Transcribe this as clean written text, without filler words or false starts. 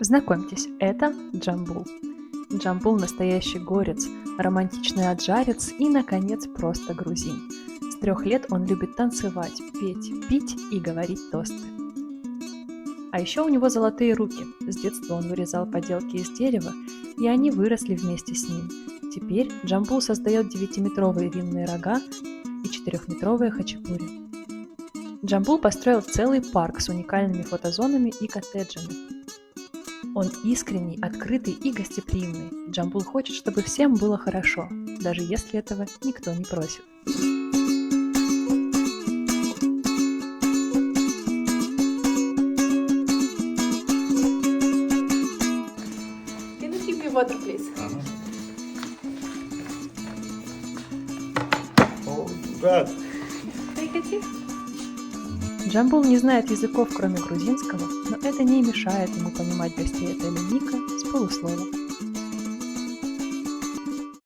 Знакомьтесь, это Джамбул. Джамбул – настоящий горец, романтичный аджарец и, наконец, просто грузин. С 3 лет он любит танцевать, петь, пить и говорить тосты. А еще у него золотые руки. С детства он вырезал поделки из дерева, и они выросли вместе с ним. Теперь Джамбул создает 9-метровые винные рога и 4-метровые хачапури. Джамбул построил целый парк с уникальными фотозонами и коттеджами. Он искренний, открытый и гостеприимный. Джамбул хочет, чтобы всем было хорошо, даже если этого никто не просит. Can you give me water, please? Oh, God. Take a tip. Джамбул не знает языков, кроме грузинского, но это не мешает ему понимать гостей отеля Ника с полуслова.